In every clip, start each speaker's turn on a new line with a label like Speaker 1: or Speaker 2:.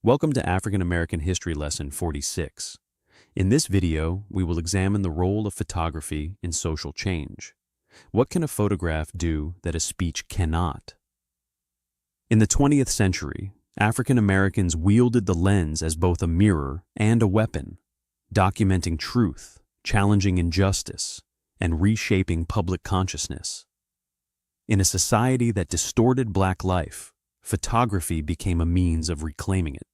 Speaker 1: Welcome to African American History Lesson 46. In this video, we will examine the role of photography in social change. What can a photograph do that a speech cannot? In the 20th century, African Americans wielded the lens as both a mirror and a weapon, documenting truth, challenging injustice, and reshaping public consciousness. In a society that distorted Black life, photography became a means of reclaiming it.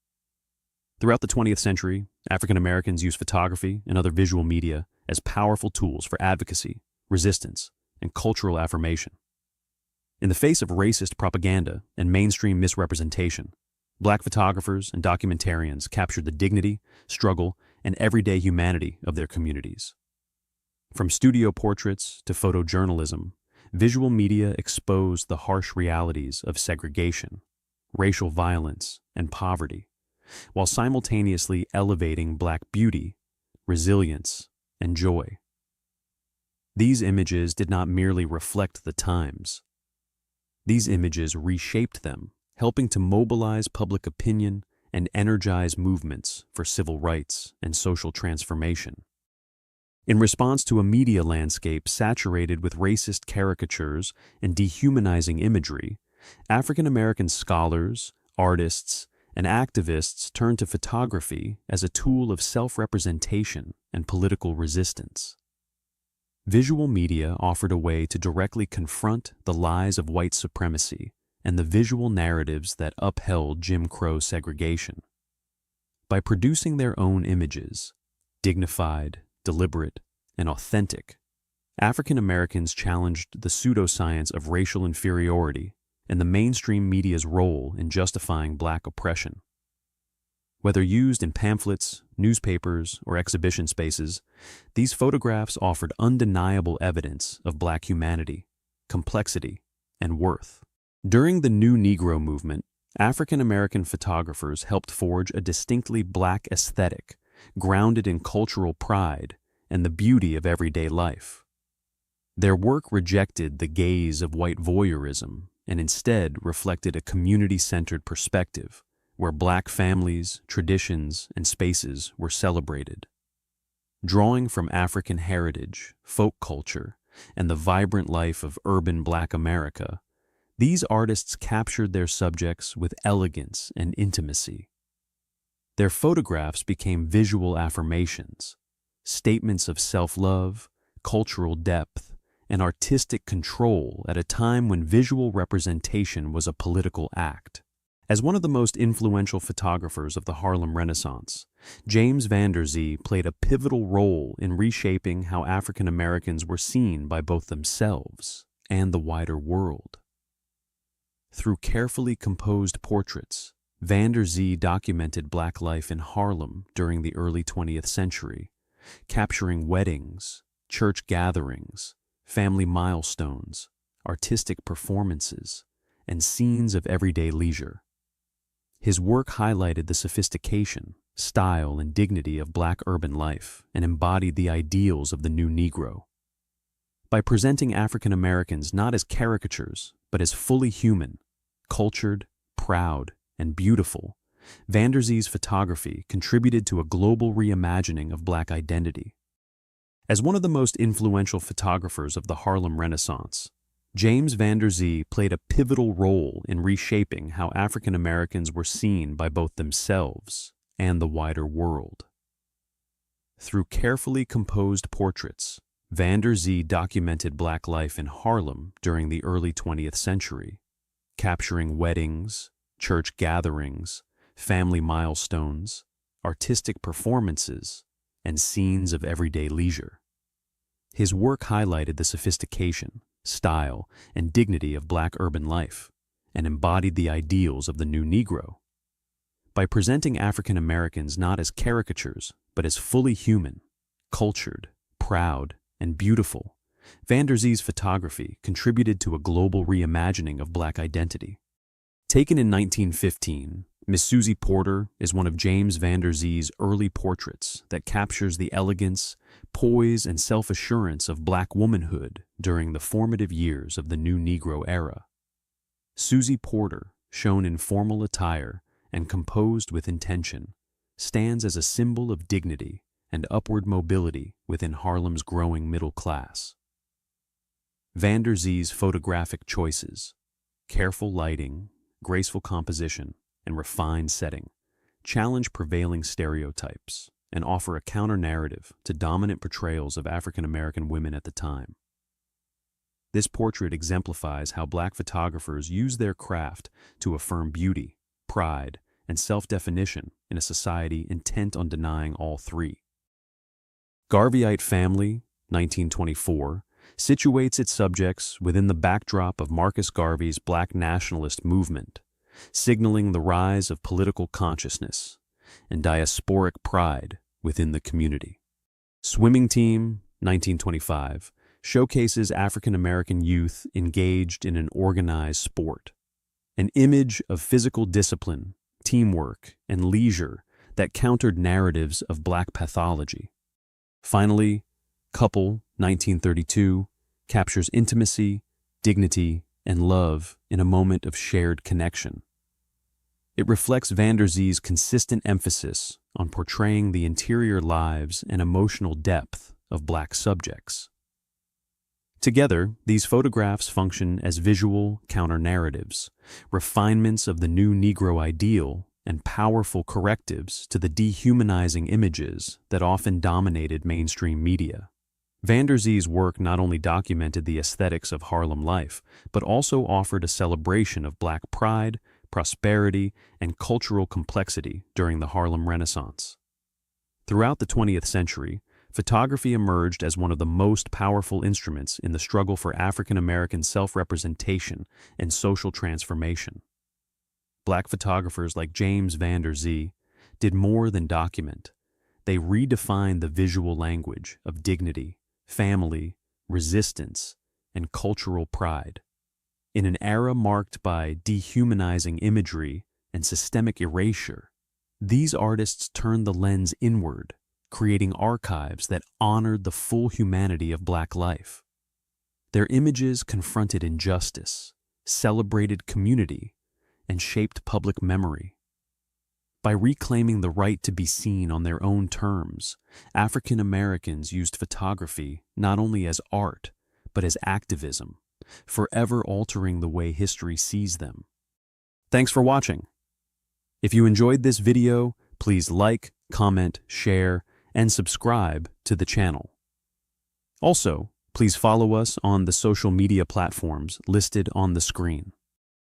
Speaker 1: Throughout the 20th century, African Americans used photography and other visual media as powerful tools for advocacy, resistance, and cultural affirmation. In the face of racist propaganda and mainstream misrepresentation, Black photographers and documentarians captured the dignity, struggle, and everyday humanity of their communities. From studio portraits to photojournalism, visual media exposed the harsh realities of segregation, racial violence, and poverty, while simultaneously elevating Black beauty, resilience, and joy. These images did not merely reflect the times. These images reshaped them, helping to mobilize public opinion and energize movements for civil rights and social transformation. In response to a media landscape saturated with racist caricatures and dehumanizing imagery, African American scholars, artists, and activists turned to photography as a tool of self-representation and political resistance. Visual media offered a way to directly confront the lies of white supremacy and the visual narratives that upheld Jim Crow segregation. By producing their own images, dignified, deliberate, and authentic, African Americans challenged the pseudoscience of racial inferiority and the mainstream media's role in justifying Black oppression. Whether used in pamphlets, newspapers, or exhibition spaces, these photographs offered undeniable evidence of Black humanity, complexity, and worth. During the new Negro Movement, African American photographers helped forge a distinctly Black aesthetic, grounded in cultural pride and the beauty of everyday life. Their work rejected the gaze of white voyeurism and instead reflected a community-centered perspective where Black families, traditions, and spaces were celebrated. Drawing from African heritage, folk culture, and the vibrant life of urban Black America, these artists captured their subjects with elegance and intimacy. Their photographs became visual affirmations, statements of self-love, cultural depth, and artistic control at a time when visual representation was a political act. As one of the most influential photographers of the Harlem Renaissance, James Van Der Zee played a pivotal role in reshaping how African Americans were seen by both themselves and the wider world. Through carefully composed portraits, Van Der Zee documented Black life in Harlem during the early 20th century, capturing weddings, church gatherings, family milestones, artistic performances, and scenes of everyday leisure. His work highlighted the sophistication, style, and dignity of Black urban life and embodied the ideals of the new Negro. By presenting African Americans not as caricatures, but as fully human, cultured, proud, and beautiful, Van Der Zee's photography contributed to a global reimagining of Black identity. As one of the most influential photographers of the Harlem Renaissance, James Van Der Zee played a pivotal role in reshaping how African Americans were seen by both themselves and the wider world. Through carefully composed portraits, Van Der Zee documented Black life in Harlem during the early 20th century, capturing weddings, church gatherings, family milestones, artistic performances, and scenes of everyday leisure. His work highlighted the sophistication, style, and dignity of Black urban life and embodied the ideals of the new Negro. By presenting African Americans not as caricatures, but as fully human, cultured, proud, and beautiful, Van Der Zee's photography contributed to a global reimagining of Black identity. Taken in 1915, Miss Susie Porter is one of James Van Der Zee's early portraits that captures the elegance, poise, and self-assurance of Black womanhood during the formative years of the new Negro era. Susie Porter, shown in formal attire and composed with intention, stands as a symbol of dignity and upward mobility within Harlem's growing middle class. Van der Zee's photographic choices, careful lighting, graceful composition, and refined setting challenge prevailing stereotypes and offer a counter-narrative to dominant portrayals of African American women at the time. This portrait exemplifies how Black photographers use their craft to affirm beauty, pride, and self-definition in a society intent on denying all three. Garveyite Family, 1924, situates its subjects within the backdrop of Marcus Garvey's Black nationalist movement, signaling the rise of political consciousness and diasporic pride within the community. Swimming Team, 1925, showcases African American youth engaged in an organized sport, an image of physical discipline, teamwork, and leisure that countered narratives of Black pathology. Finally, Couple, 1932, captures intimacy, dignity, and love in a moment of shared connection. It reflects Van der Zee's consistent emphasis on portraying the interior lives and emotional depth of Black subjects. Together, these photographs function as visual counter-narratives, refinements of the new Negro ideal, and powerful correctives to the dehumanizing images that often dominated mainstream media. Van der Zee's work not only documented the aesthetics of Harlem life, but also offered a celebration of Black pride, prosperity, and cultural complexity during the Harlem Renaissance. Throughout the 20th century, photography emerged as one of the most powerful instruments in the struggle for African American self-representation and social transformation. Black photographers like James Van der Zee did more than document. They redefined the visual language of dignity, family, resistance, and cultural pride. In an era marked by dehumanizing imagery and systemic erasure, these artists turned the lens inward, creating archives that honored the full humanity of Black life. Their images confronted injustice, celebrated community, and shaped public memory. By reclaiming the right to be seen on their own terms, African Americans used photography not only as art, but as activism, forever altering the way history sees them. Thanks for watching. If you enjoyed this video, please like, comment, share, and subscribe to the channel. Also, please follow us on the social media platforms listed on the screen.